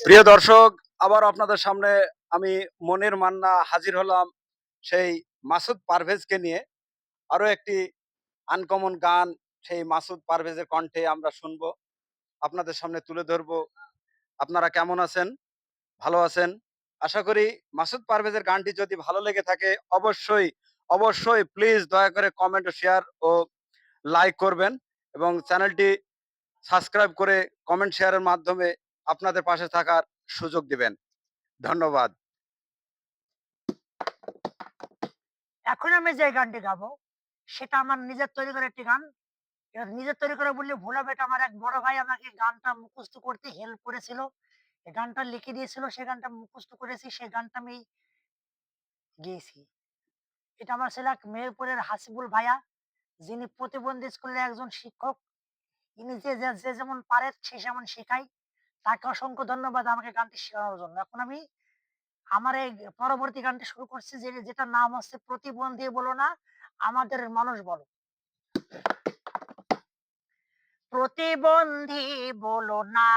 প্রিয় দর্শক, আবার আপনাদের সামনে আমি মনির মান্না হাজির হলাম সেই মাসুদ পারভেজকে নিয়ে। আরো একটি আনকমন গান সেই মাসুদ পারভেজের কণ্ঠে আমরা শুনবো, আপনাদের সামনে তুলে ধরবো। আপনারা কেমন আছেন? ভালো আছেন? আশা করি মাসুদ পারভেজের গানটি যদি ভালো লেগে থাকে অবশ্যই অবশ্যই প্লিজ দয়া করে কমেন্ট ও শেয়ার ও লাইক করবেন এবং চ্যানেলটি সাবস্ক্রাইব করে কমেন্ট শেয়ারের মাধ্যমে আপনাদের পাশে থাকার সুযোগ দিবেন। ধন্যবাদ। এখন আমি যে গানটি গাবো সেটা আমার নিজের তৈরি করা একটি গান। এবার নিজের তৈরি করে বললে ভুল হবে। এটা আমার এক বড় ভাই আমাকে গানটা মুখস্থ করতে হেল্প করেছিল। এই গানটা লিখে দিয়েছিল, সেই গানটা মুখস্থ করেছি, সেই গানটা আমি গেয়েছি। এটা আমার ছিল এক মেহেরপুরের হাসিবুল ভাইয়া, যিনি প্রতিবন্ধী স্কুলের একজন শিক্ষক। ইনি যে যেমন পারে সে যেমন শেখায়। তাকে অসংখ্য ধন্যবাদ আমাকে গানটি শেখানোর জন্য। এখন আমি আমার এই পরবর্তী গানটি শুরু করছি, যেটার নাম হচ্ছে প্রতিবন্ধী বলো না, আমাদের মানুষ বলো। প্রতিবন্ধী বলো না,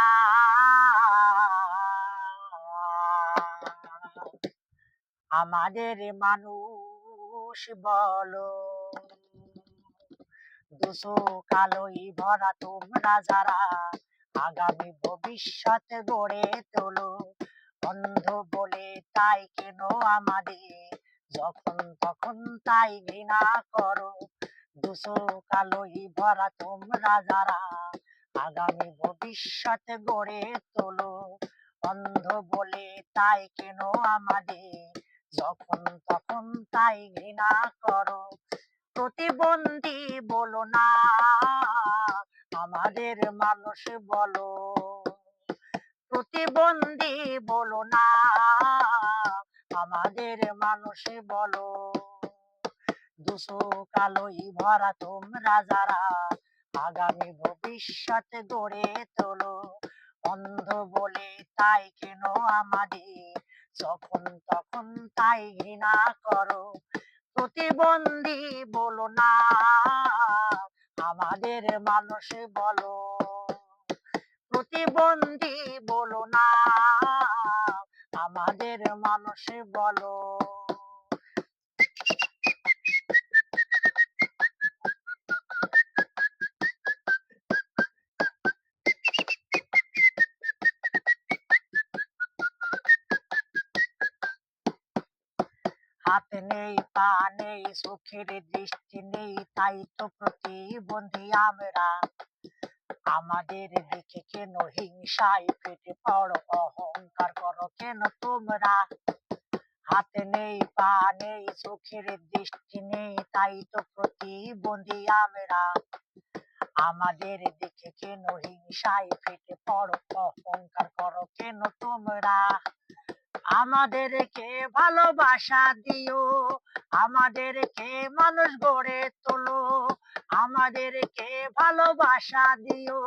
আমাদের মানুষ বলো। দুশো কালোই ভরা তোমরা যারা আগামী ভবিষ্যৎ গড়ে তোলো। অন্ধ বলে তাই কেন আমাদের যখন তখন তাই ঘৃণা করো। দুশো কালোই ভরা তোমরা যারা আগামী ভবিষ্যৎ গড়ে তোলো। অন্ধ বলে তাই কেন আমাদের যখন তখন তাই ঘৃণা করো। প্রতিবন্ধী বলো না, আমাদের মানুষ বলো। প্রতিবন্ধী বলো না, আমাদের মানুষ বলো। দুশো কালোই ভরা তোমরা যারা আগামী ভবিষ্যৎ গড়ে তোলো। অন্ধ বলে তাই কেন আমাদের যখন তখন তাই ঘৃণা করো। প্রতিবন্ধী বলো না, আমাদের মানুষ বলো। প্রতিবন্ধী বলো না, আমাদের মানুষ বলো। হাত নেই, পা নেই, চোখের দৃষ্টি নেই, তাই তো প্রতিবন্ধী আমরা। আমাদের দেখে কেন হিংসায় ফেটে পড়ো, অহংকার করো কেন তোমরা। হাতে নেই, পা নেই, চোখের দৃষ্টি নেই, তাই তো প্রতিবন্ধী আমরা। আমাদের দেখে কেন হিংসায় ফেটে পড়ো, অহংকার করো কেন তোমরা। আমাদেরকে ভালোবাসা দিও, আমাদেরকে মানুষ গড়ে তোলো। আমাদেরকে ভালোবাসা দিও,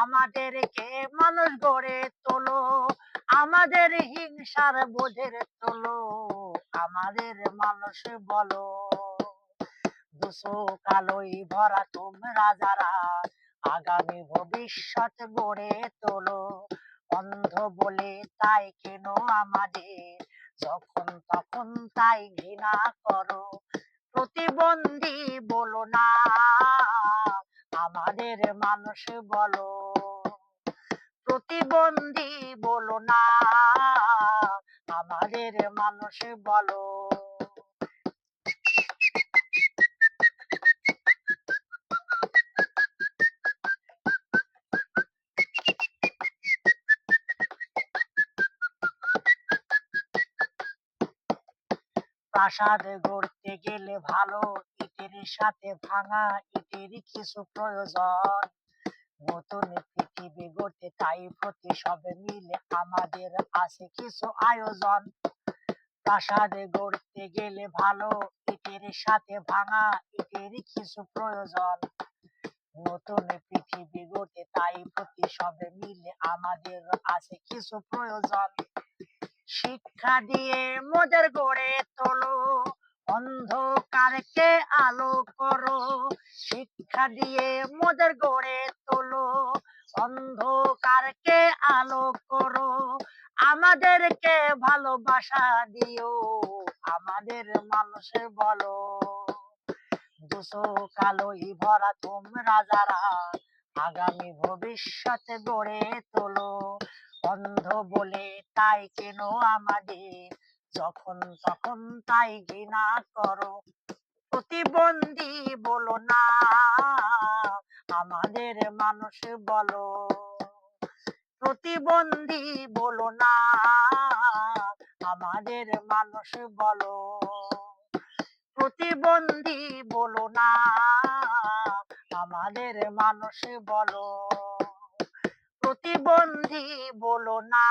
আমাদেরকে মানুষ গড়ে তোলো। আমাদের হিংসার বোঝের তোলো, আমাদের মানুষ বলো। দুশো কালোই ভরা তোমরা যারা আগামী ভবিষ্যৎ গড়ে তোলো। অন্ধ বলে তাই কেন আমাদের যখন তখন তাই ঘৃণা করো। প্রতিবন্ধী বলো না, আমাদের মানুষ বলো। প্রতিবন্ধী বলো না, আমাদের মানুষ বলো। প্রাসাদ গড়তে গেলে ভালো ইটের সাথে ভাঙা ইটেরই কিছু প্রয়োজন। নতুন পৃথিবী গড়তে তাই প্রতি সবে মিলে আমাদের আছে কিছু আয়োজন। প্রাসাদ গড়তে গেলে ভালো ইটের সাথে ভাঙা ইটেরই কিছু প্রয়োজন। নতুন পৃথিবী গড়তে তাই প্রতি সবে মিলে আমাদের আছে কিছু প্রয়োজন। শিক্ষা দিয়ে মোদের গড়ে তোলো, অন্ধকারকে আলো করো। শিক্ষা দিয়ে মোদের গড়ে তোলো, অন্ধকারকে আলো করো। আমাদেরকে ভালোবাসা দিও, আমাদের মানুষ বলো। দুশো কালোই ভরা তোমরা যারা আগামী ভবিষ্যৎ গড়ে তোলো। অন্ধ বলে তাই কেন আমাদের যখন তখন তাই ঘৃণা করো। প্রতিবন্ধী বলো না, আমাদের মানুষ বলো। প্রতিবন্ধী বলো না, আমাদের মানুষ বলো। প্রতিবন্ধী বলো না, আমাদের মানুষ বলো। প্রতিবন্ধী বলো না,